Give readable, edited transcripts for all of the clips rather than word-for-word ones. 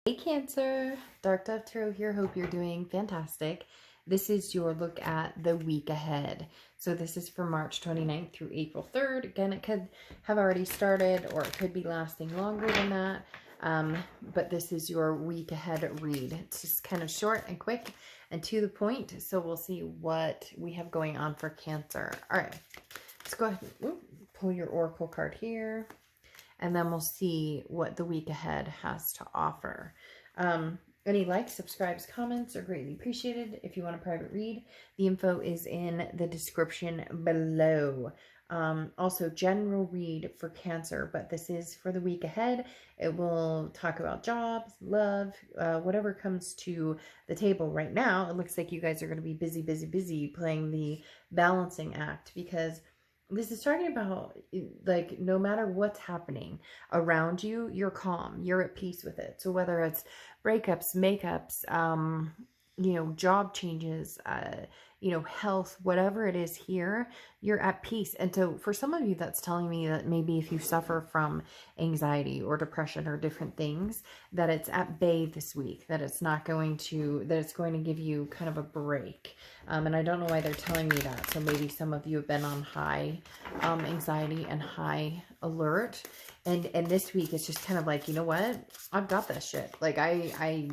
Hey Cancer, Dark Dove Tarot here. Hope you're doing fantastic. This is your look at the week ahead. So this is for March 29th through April 3rd. Again, it could have already started or it could be lasting longer than that. But this is your week ahead read. It's just kind of short and quick and to the point. So we'll see what we have going on for Cancer. All right, let's go ahead and pull your Oracle card here. And then we'll see what the week ahead has to offer. Any likes, subscribes, comments are greatly appreciated. If you want a private read, the info is in the description below. Also, general read for Cancer, but this is for the week ahead. It will talk about jobs, love, whatever comes to the table right now. It looks like you guys are going to be busy playing the balancing act, because this is talking about, like, no matter what's happening around you, you're calm, you're at peace with it. So whether it's breakups, makeups, you know, job changes, you know, health, whatever it is here, you're at peace. And so for some of you, that's telling me that maybe if you suffer from anxiety or depression or different things, that it's at bay this week, that it's not going to, that it's going to give you kind of a break. And I don't know why they're telling me that. So maybe some of you have been on high anxiety and high alert. And this week it's just kind of like, you know what? I've got this shit. Like, I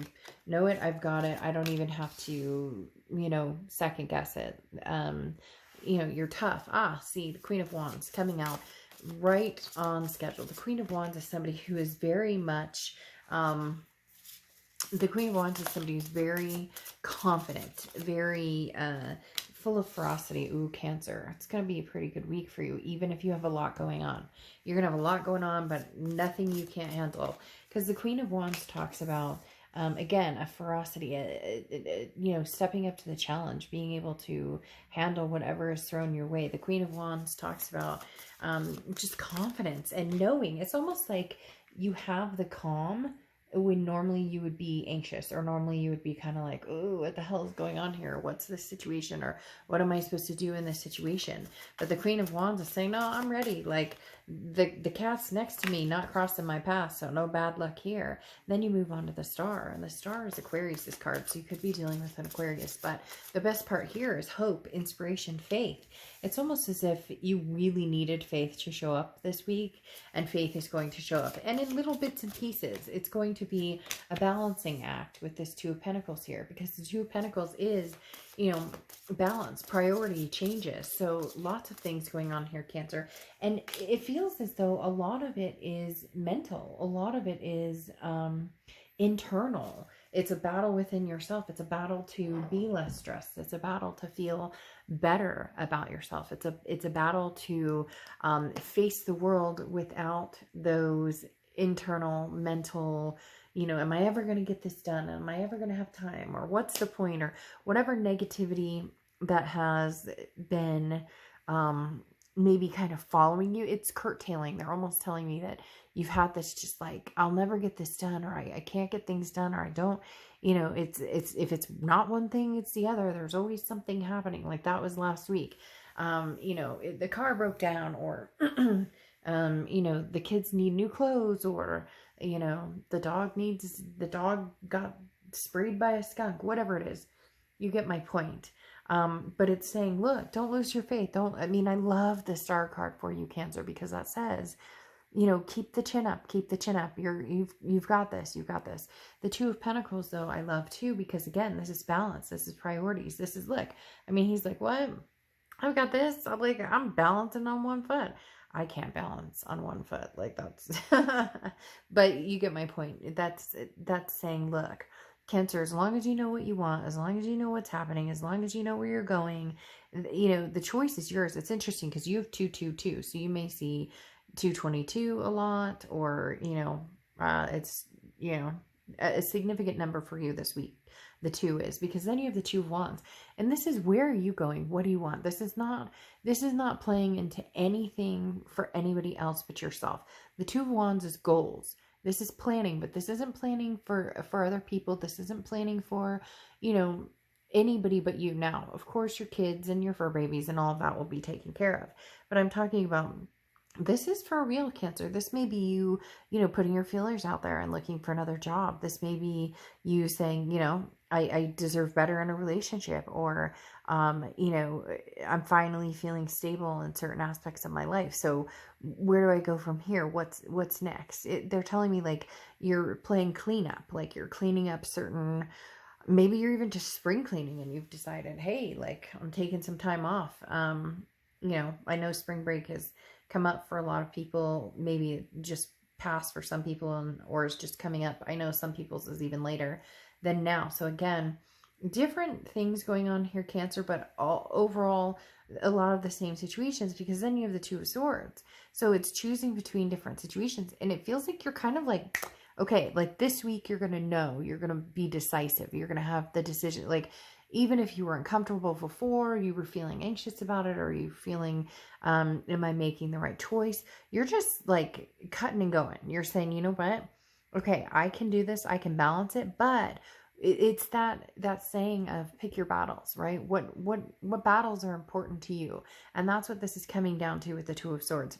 know it. I've got it. I don't even have to, you know, second guess it. You know, you're tough. See, the Queen of Wands coming out right on schedule. The Queen of Wands is somebody who is very much, the Queen of Wands is somebody who's very confident, very full of ferocity. Ooh, Cancer. It's going to be a pretty good week for you, even if you have a lot going on. You're going to have a lot going on, but nothing you can't handle. Because the Queen of Wands talks about, again, a ferocity, you know, stepping up to the challenge, being able to handle whatever is thrown your way. The Queen of Wands talks about just confidence and knowing. It's almost like you have the calm when normally you would be anxious, or normally you would be kind of like, oh, what the hell is going on here? What's this situation? Or what am I supposed to do in this situation? But the Queen of Wands is saying, no, I'm ready. Like, the cat's next to me, not crossing my path, so no bad luck here. Then you move on to the Star, and the Star is Aquarius's card, so you could be dealing with an Aquarius. But the best part here is hope, inspiration, faith. It's almost as if you really needed faith to show up this week, and faith is going to show up. And in little bits and pieces, it's going to be a balancing act with this Two of Pentacles here, because the Two of Pentacles is, you know, balance, priority, changes. So lots of things going on here, Cancer. And it feels as though a lot of it is mental. A lot of it is internal. It's a battle within yourself. It's a battle to be less stressed. It's a battle to feel better about yourself. It's a battle to face the world without those internal mental, you know, am I ever going to get this done? Am I ever going to have time? Or what's the point? Or whatever negativity that has been maybe kind of following you, it's curtailing. They're almost telling me that you've had this just like, I'll never get this done, or I can't get things done, or I don't, you know, it's if it's not one thing, it's the other. There's always something happening. Like that was last week. You know, the car broke down, or you know, the kids need new clothes, or, you know, the dog got sprayed by a skunk, whatever it is. You get my point. But it's saying, look, don't lose your faith. I love the Star card for you, Cancer, because that says, you know, keep the chin up, keep the chin up. You've got this, you've got this. The Two of Pentacles, though, I love too, because again, this is balance. This is priorities. This is, look, I mean, he's like, what? I've got this. I'm balancing on one foot. I can't balance on one foot. Like, that's, but you get my point. That's saying, look, Cancer, as long as you know what you want, as long as you know what's happening, as long as you know where you're going, you know, the choice is yours. It's interesting because you have 222, so you may see 222 a lot, or, you know, it's, you know, a significant number for you this week. The 2 is, because then you have the Two of Wands, and this is, where are you going? What do you want? This is not playing into anything for anybody else but yourself. The Two of Wands is goals. This is planning, but this isn't planning for other people. This isn't planning for, you know, anybody but you. Now, of course, your kids and your fur babies and all of that will be taken care of. But I'm talking about this is for real, Cancer. This may be you, putting your feelers out there and looking for another job. This may be you saying, I deserve better in a relationship, or, I'm finally feeling stable in certain aspects of my life. So where do I go from here? What's next? They're telling me like you're playing cleanup, like you're cleaning up certain, maybe you're even just spring cleaning and you've decided, hey, like I'm taking some time off. I know spring break has come up for a lot of people, maybe it just passed for some people, or is just coming up. I know some people's is even later than now. So again, different things going on here, Cancer, but overall a lot of the same situations, because then you have the Two of Swords. So it's choosing between different situations, and it feels like you're kind of like, okay, like this week you're going to know, you're going to be decisive. You're going to have the decision. Like, even if you were uncomfortable before, you were feeling anxious about it, or you feeling, am I making the right choice? You're just like cutting and going. You're saying, you know what? Okay, I can do this. I can balance it. But it's that saying of pick your battles, right? What battles are important to you? And that's what this is coming down to with the Two of Swords.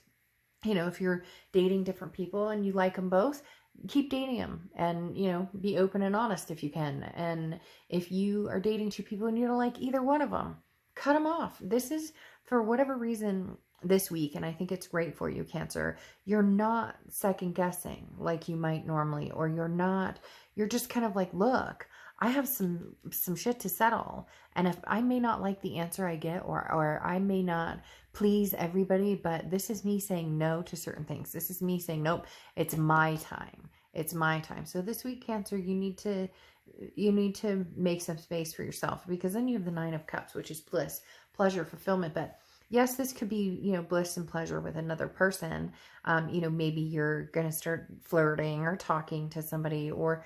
If you're dating different people and you like them both, keep dating them, and be open and honest if you can. And if you are dating two people and you don't like either one of them, cut them off. This is for whatever reason this week, and I think it's great for you, Cancer. You're not second guessing like you might normally, or you're just kind of like, look, I have some shit to settle, and if I may not like the answer I get, or I may not please everybody, but this is me saying no to certain things. This is me saying, nope, it's my time. It's my time. So this week, Cancer, you need to make some space for yourself, because then you have the Nine of Cups, which is bliss, pleasure, fulfillment. But yes, this could be, bliss and pleasure with another person. Maybe you're going to start flirting or talking to somebody, or,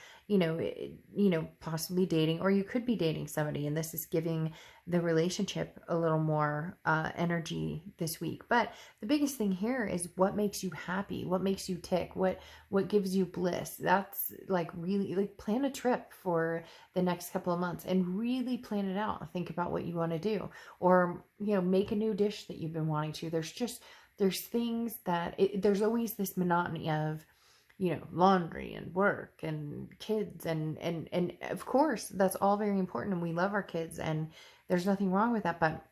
possibly dating, or you could be dating somebody, and this is giving the relationship a little more energy this week. But the biggest thing here is what makes you happy, what makes you tick, what gives you bliss. That's like really like plan a trip for the next couple of months and really plan it out. Think about what you want to do, or make a new dish that you've been wanting to. There's things that there's always this monotony of laundry and work and kids, and of course that's all very important, and we love our kids, and there's nothing wrong with that, but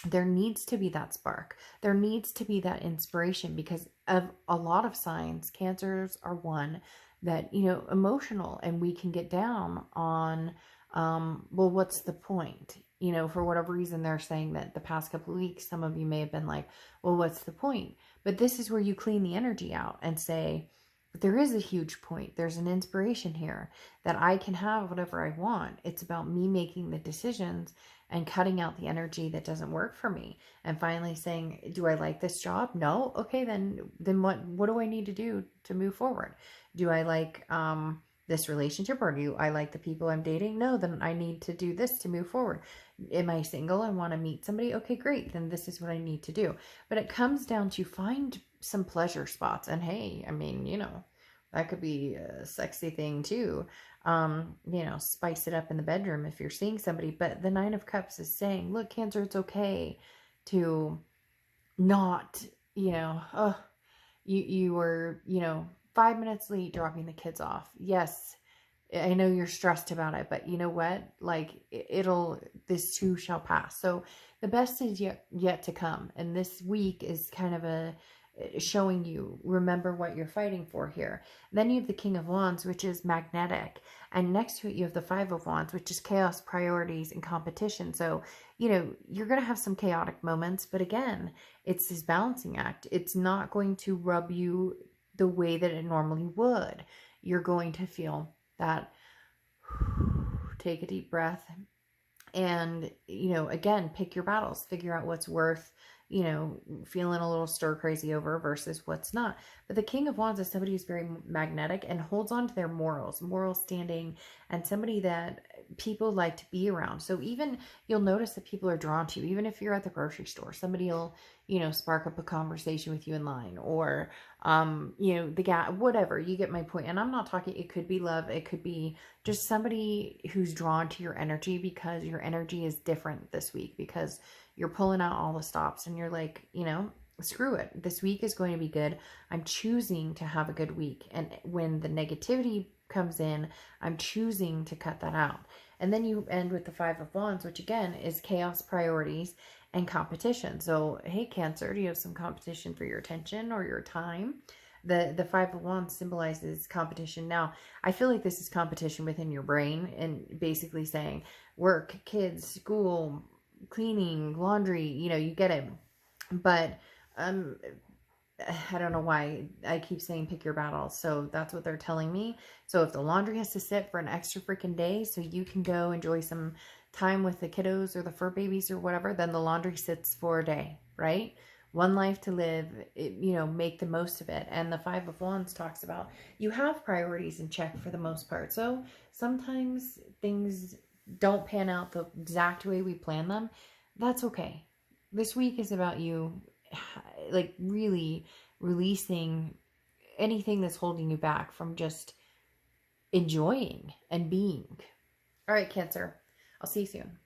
there needs to be that spark. There needs to be that inspiration, because of a lot of signs, Cancers are one that, emotional, and we can get down on, well, what's the point? For whatever reason, they're saying that the past couple of weeks, some of you may have been like, well, what's the point? But this is where you clean the energy out and say, there is a huge point. There's an inspiration here that I can have whatever I want. It's about me making the decisions and cutting out the energy that doesn't work for me, and finally saying, do I like this job? No. Okay, then what do I need to do to move forward? Do I like this relationship, or do I like the people I'm dating? No, then I need to do this to move forward. Am I single and want to meet somebody? Okay, great. Then this is what I need to do. But it comes down to find some pleasure spots. And hey, I mean, that could be a sexy thing too. Spice it up in the bedroom if you're seeing somebody. But the Nine of Cups is saying, look, Cancer, it's okay to not, you were, 5 minutes late dropping the kids off. Yes, I know you're stressed about it, but you know what? Like, this too shall pass. So the best is yet to come. And this week is kind of showing you, remember what you're fighting for here. Then you have the King of Wands, which is magnetic. And next to it, you have the Five of Wands, which is chaos, priorities, and competition. So, you're going to have some chaotic moments, but again, it's this balancing act. It's not going to rub you the way that it normally would. You're going to feel that, take a deep breath, and, again, pick your battles, figure out what's worth, feeling a little stir crazy over versus what's not. But the King of Wands is somebody who's very magnetic and holds on to their moral standing, and somebody that people like to be around. So even you'll notice that people are drawn to you, even if you're at the grocery store, somebody will, spark up a conversation with you in line, or, the guy, whatever, you get my point. And I'm not talking, it could be love. It could be just somebody who's drawn to your energy, because your energy is different this week, because you're pulling out all the stops and you're like, screw it. This week is going to be good. I'm choosing to have a good week. And when the negativity comes in, I'm choosing to cut that out. And then you end with the Five of Wands, which again is chaos, priorities, and competition. So, hey, Cancer, do you have some competition for your attention or your time? The Five of Wands symbolizes competition. Now, I feel like this is competition within your brain and basically saying work, kids, school, cleaning, laundry, you know, you get it. But I don't know why I keep saying pick your battles. So that's what they're telling me. So if the laundry has to sit for an extra freaking day so you can go enjoy some time with the kiddos or the fur babies or whatever, then the laundry sits for a day, right? One life to live, you know, make the most of it. And the Five of Wands talks about you have priorities in check for the most part. So sometimes things don't pan out the exact way we plan them. That's okay. This week is about you, like, really releasing anything that's holding you back from just enjoying and being. All right, Cancer. I'll see you soon.